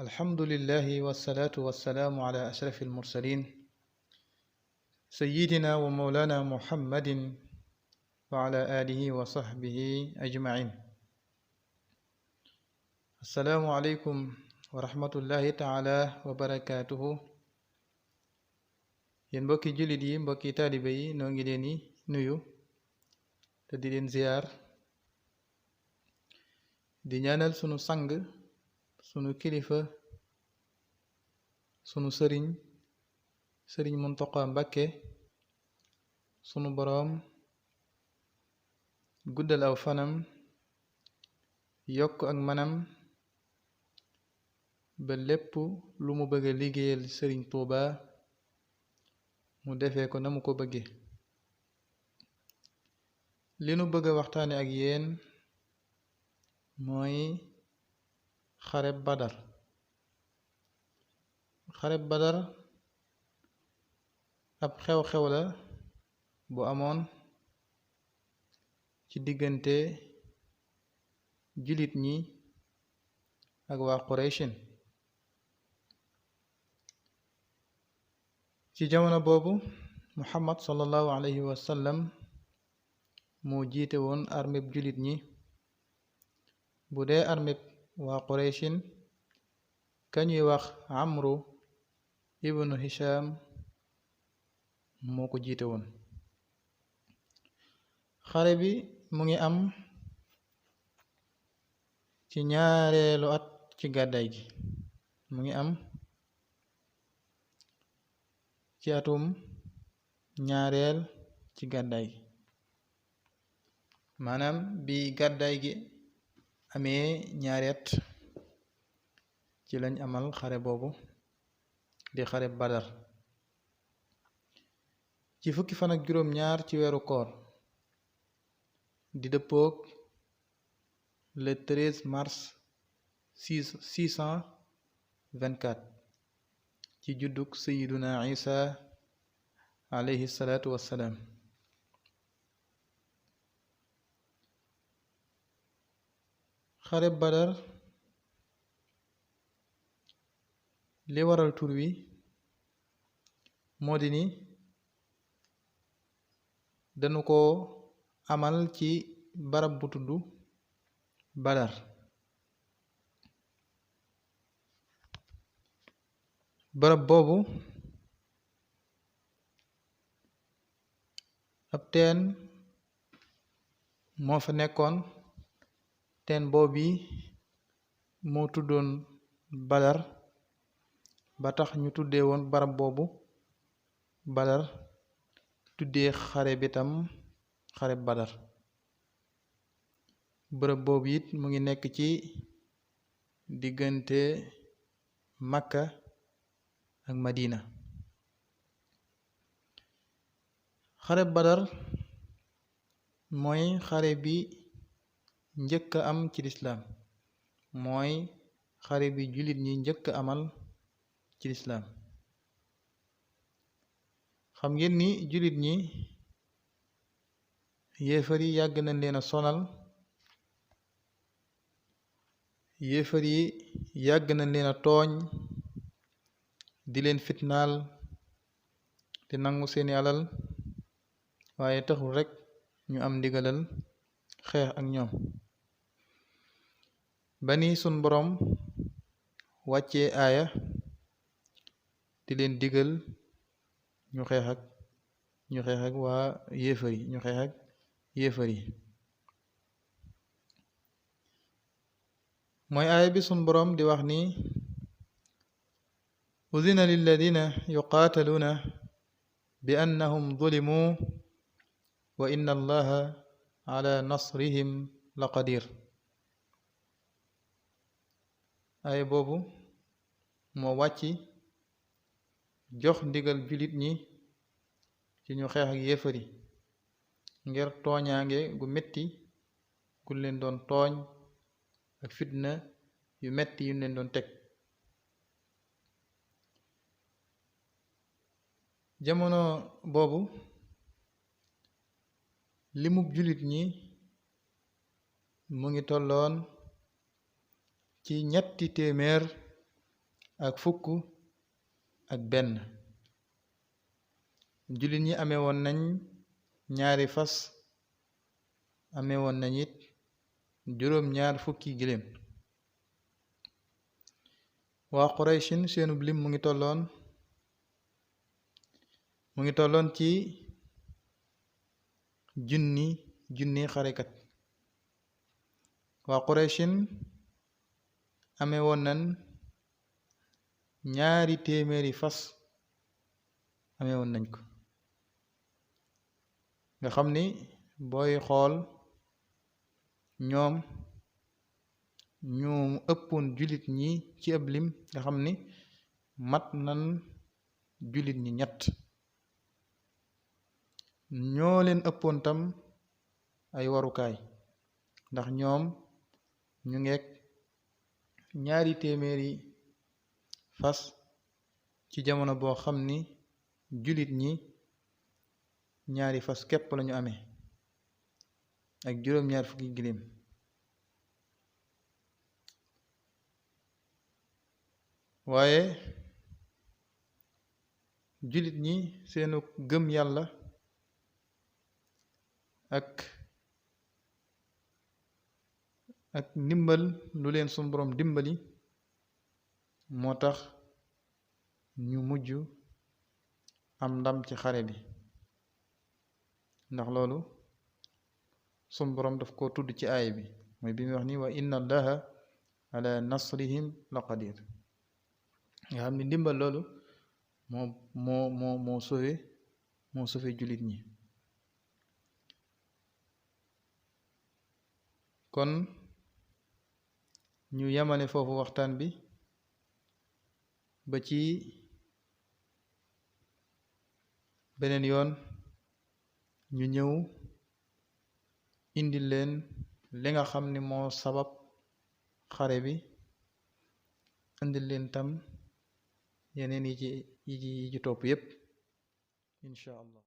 الحمد لله والصلاة والسلام على أشرف المرسلين سيدنا ومولانا محمد وعلى آله وصحبه أجمعين. السلام عليكم ورحمة الله تعالى وبركاته. yéen mbokki jullit yi mbokki taalibe yi noo ngi leen di nuyu te di leen ziyaar di ñaanal sunu sang sunu kilifa sunu sëriñ Muntaqa Mbakke sunu boroom guddal aw fanam yokk ak manam ba lépp lu mu bëgg a liggéeyal sëriñ Tuuba mu defee ko na mu ko bëgge. li nu bëgg a waxtaane ak yéen mooy xareb Badar. xareb Badar ab xew-xew la bu amoon ci diggante jullit ñi ak waa Qurayshin. ci jamono boobu Muhammad sallallahu alayhi wa sallam moo jiite woon armeb jullit ñi. bu dee armeb waa Qurayshin kañuy wax Amru ibnu Hisham moo ko jiite woon. xare bi mu ngi am ci ñaareelu at ci gàddaay gi. mu ngi am ci atum ñaareel ci gàddaay gi, maanaam bi gàddaay gi amee ñaari at ci lañ amal xare boobu di xare Badar ci fukki fan ak juróom ñaar ci weeru koor di dëppook le 13 mars 624 ci juddug sayiduna Isa alayhi salaatu wassalaam. xare Badar li waral tur wi moo di ni dañu ko amal ci barab bu tudd Badar. barab boobu ab teen moo fa nekkoon. teen boobu moo tuddoon Badar ba tax ñu tuddee woon barab boobu Badar, tuddee xare bi tam xare Badar. bërëb boobu it mu ngi nekk ci diggante Makka ak Madina. xare Badar mooy xare bi njëkk am ci lislaam, mooy xare bi jullit ñi njëkk amal ci lislaam. xam ngeen ni jullit ñi yéefar yi yàgg nañ leen a sonal, yéefar yi yàgg nañ leen a tooñ, di leen fitnaal, di nangu seeni alal, waaye taxul rekk ñu am ndigalal xeex ak ñoom. ba ni sun boroom wàccee aaya di leen digal ñu xeex ak waa yéefar yi, ñu xeex ak yéefar yi. mooy aaya bi sun boroom di wax ni udina lilladina yuqaataluuna bi annahum zulimu wa inna allaha ala nasrihim la qadir. aaya boobu moo wàcc jox ndigal jullit ñi ci ñu xeex ak yéefar yi ngir tooñaange gu metti gu leen doon tooñ ak fitna yu metti yu leen doon teg. jamono boobu limub jullit ñi mu ngi tolloon ci 300 ak fukk ak benn. jullit ñi amee woon nañ ñaari fas, amee woon nañ it juróom-ñaar fukki giléem. waa Qurayshin seenub lim mu ngi tolloon ci junni xarekat. waa Qurayshin amee woon nañ ñaari téeméeri fas, amee woon nañ ko. nga xam ni booy xool ñoom ñu ëppoon jullit ñi ci ab lim, nga xam ni mat nan jullit ñi ñett. ñoo leen ëppoon tam ay warukaay, ndax ñoom ñu ngeek ñaari téeméeri fas ci jamono boo xam ni jullit ñi ñaari fas képp lañu amee ak juróom-ñaar fukki giléem. waaye jullit ñi seenu gëm yàlla ak ndimbal lu leen sunu boroom dimbali moo tax ñu mujj am ndam ci xare bi. ndax loolu sunu boroom daf ko tudd ci aaya bi, mooy bi muy wax ni wa inna allaha ala nasrihim la qadir. nga xam ni ndimbal loolu moo sauvé jullit ñi. kon ñu yamale foofu waxtaan bi ba ci beneen yoon, ñu ñëw indi leen li nga xam ni moo sabab xare bi, indi leen tam yeneen yi ci topp yépp incha allah.